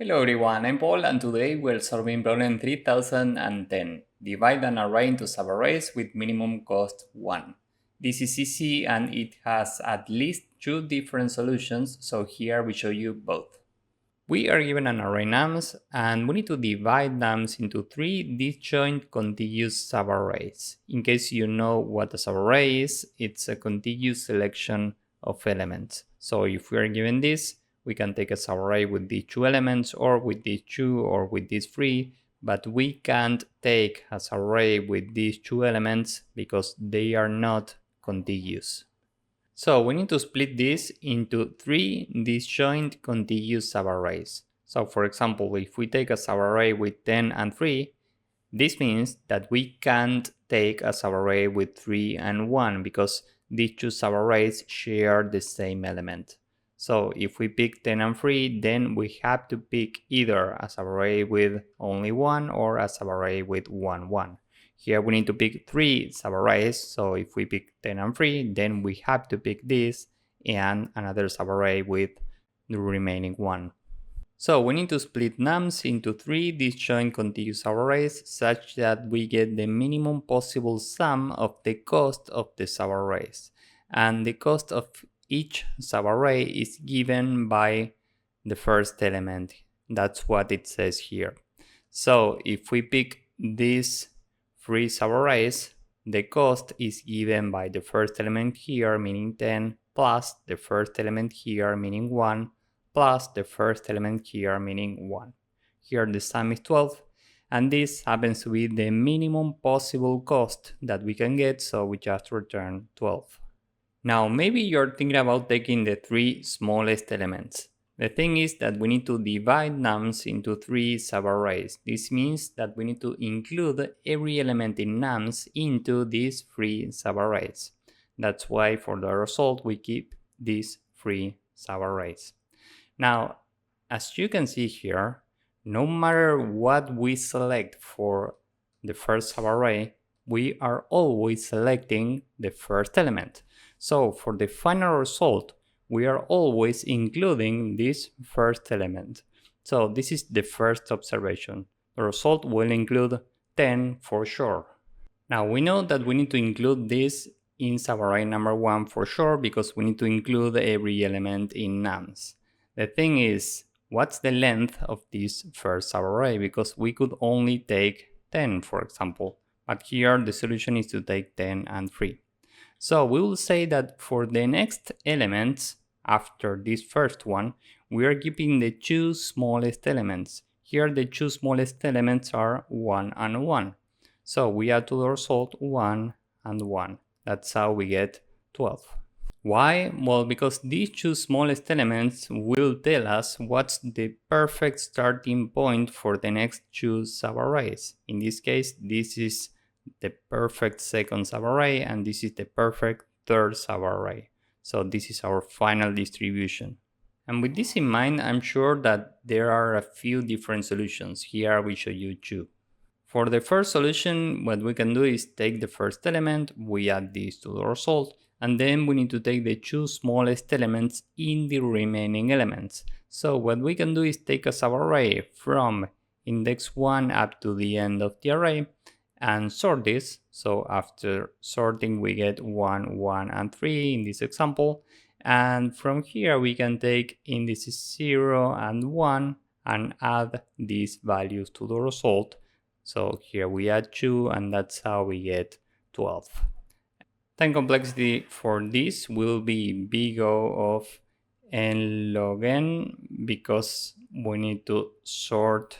Hello everyone, I'm Paul and today we're solving problem 3010. Divide an array into subarrays with minimum cost 1. This is easy and it has at least 2 different solutions, so here we show you both. We are given an array nums and we need to divide nums into 3 disjoint contiguous subarrays. In case you know what a subarray is, it's a contiguous selection of elements. So if we are given this, we can take a subarray with these 2 elements or with these 2 or with these 3, but we can't take a subarray with these 2 elements because they are not contiguous. So we need to split this into 3 disjoint contiguous subarrays. So for example, if we take a subarray with 10 and 3, this means that we can't take a subarray with 3 and 1 because these 2 subarrays share the same element. So if we pick 10 and 3, then we have to pick either a subarray with only 1 or a subarray with 1, 1. Here we need to pick 3 subarrays, so if we pick 10 and 3, then we have to pick this and another subarray with the remaining 1. So we need to split nums into 3 disjoint contiguous subarrays such that we get the minimum possible sum of the cost of the subarrays. And the cost of each subarray is given by the first element. That's what it says here. So if we pick these 3 subarrays, the cost is given by the first element here, meaning 10, plus the first element here, meaning 1, plus the first element here, meaning 1. Here the sum is 12, and this happens to be the minimum possible cost that we can get, so we just return 12. Now maybe you're thinking about taking the 3 smallest elements. The thing is that we need to divide nums into 3 subarrays. This means that we need to include every element in nums into these 3 subarrays. That's why for the result we keep these 3 subarrays. Now, as you can see here, no matter what we select for the first subarray, we are always selecting the first element. So for the final result, we are always including this first element. So this is the first observation. The result will include 10 for sure. Now we know that we need to include this in subarray number 1 for sure because we need to include every element in nums. The thing is, what's the length of this first subarray? Because we could only take 10, for example, but here the solution is to take 10 and 3. So we will say that for the next elements, after this first one, we are keeping the 2 smallest elements. Here the 2 smallest elements are 1 and 1. So we add to the result 1 and 1. That's how we get 12. Why? Well, because these 2 smallest elements will tell us what's the perfect starting point for the next 2 subarrays. In this case, this is the perfect second subarray and this is the perfect third subarray. So this is our final distribution. And with this in mind, I'm sure that there are a few different solutions. Here we show you 2. For the first solution, what we can do is take the first element, we add this to the result, and then we need to take the 2 smallest elements in the remaining elements. So what we can do is take a subarray from index 1 up to the end of the array and sort this. So after sorting we get 1, 1 and 3 in this example, and from here we can take indices 0 and 1 and add these values to the result. So here we add 2 and that's how we get 12. Time complexity for this will be big O of n log n because we need to sort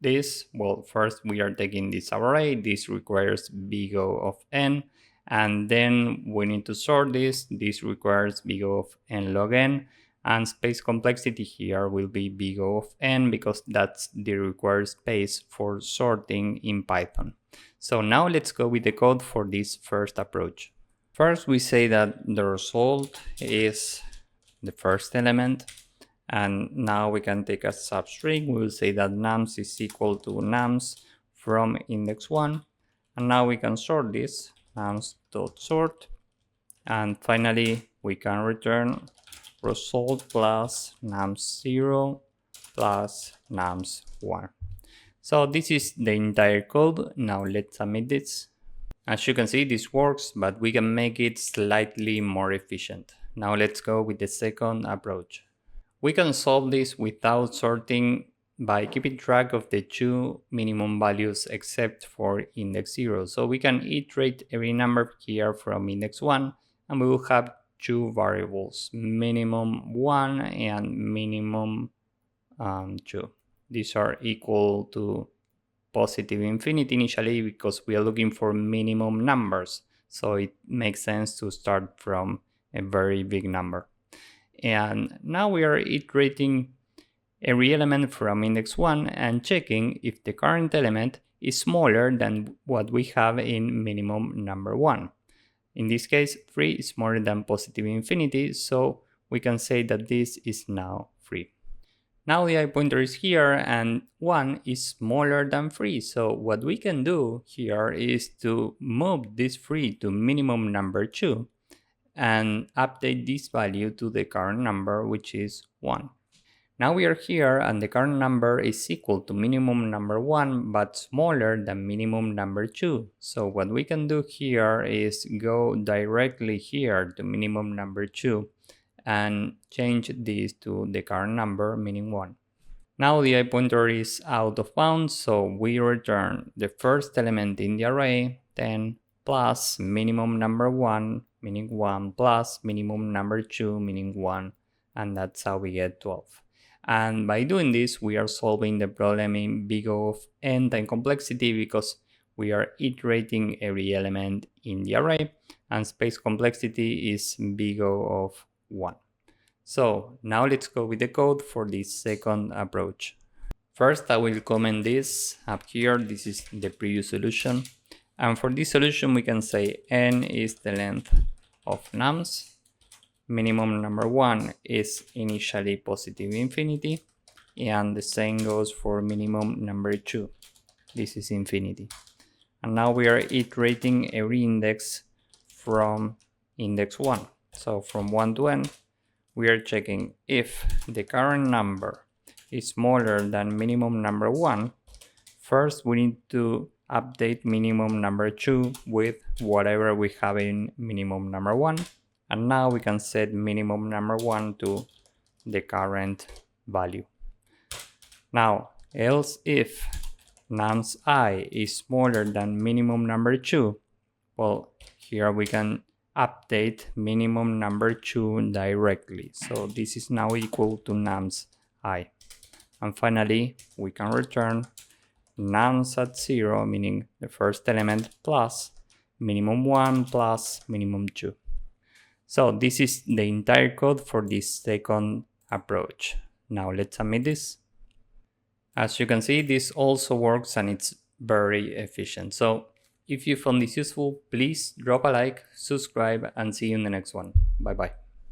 this. Well, first we are taking this array. This requires big O of n, and then we need to sort this. This requires big O of n log n, and space complexity here will be big O of n because that's the required space for sorting in Python. So now let's go with the code for this first approach. First we say that the result is the first element, and now we can take a substring. We will say that nums is equal to nums from index 1, and now we can sort this, nums.sort, and finally we can return result plus nums0 plus nums1. So this is the entire code. Now let's submit this. As you can see, this works, but we can make it slightly more efficient. Now let's go with the second approach. We can solve this without sorting by keeping track of the two minimum values except for index 0. So we can iterate every number here from index 1, and we will have two variables, minimum 1 and minimum 2. These are equal to positive infinity initially because we are looking for minimum numbers. So it makes sense to start from a very big number. And now we are iterating every element from index 1 and checking if the current element is smaller than what we have in minimum number 1. In this case, 3 is smaller than positive infinity, so we can say that this is now 3. Now the I pointer is here and 1 is smaller than 3, so what we can do here is to move this 3 to minimum number 2 and update this value to the current number, which is 1. Now we are here and the current number is equal to minimum number 1 but smaller than minimum number 2. So what we can do here is go directly here to minimum number 2 and change this to the current number, meaning 1. Now the I pointer is out of bounds, so we return the first element in the array, 10, plus minimum number 1, meaning 1, plus minimum number 2, meaning 1, and that's how we get 12. And by doing this, we are solving the problem in big O of n time complexity because we are iterating every element in the array, and space complexity is big O of 1. So now let's go with the code for this second approach. First, I will comment this up here. This is the previous solution. And for this solution, we can say n is the length of nums. Minimum number 1 is initially positive infinity. And the same goes for minimum number 2. This is infinity. And now we are iterating every index from index 1. So from 1 to n, we are checking if the current number is smaller than minimum number 1. First, we need to update minimum number 2 with whatever we have in minimum number 1. And now we can set minimum number 1 to the current value. Now, else if nums I is smaller than minimum number 2, well, here we can update minimum number 2 directly. So this is now equal to nums I. And finally, we can return nums at 0, meaning the first element, plus minimum 1 plus minimum 2. So this is the entire code for this second approach. Now let's submit this. As you can see, this also works and it's very efficient. So if you found this useful, please drop a like, subscribe, and see you in the next one. Bye bye.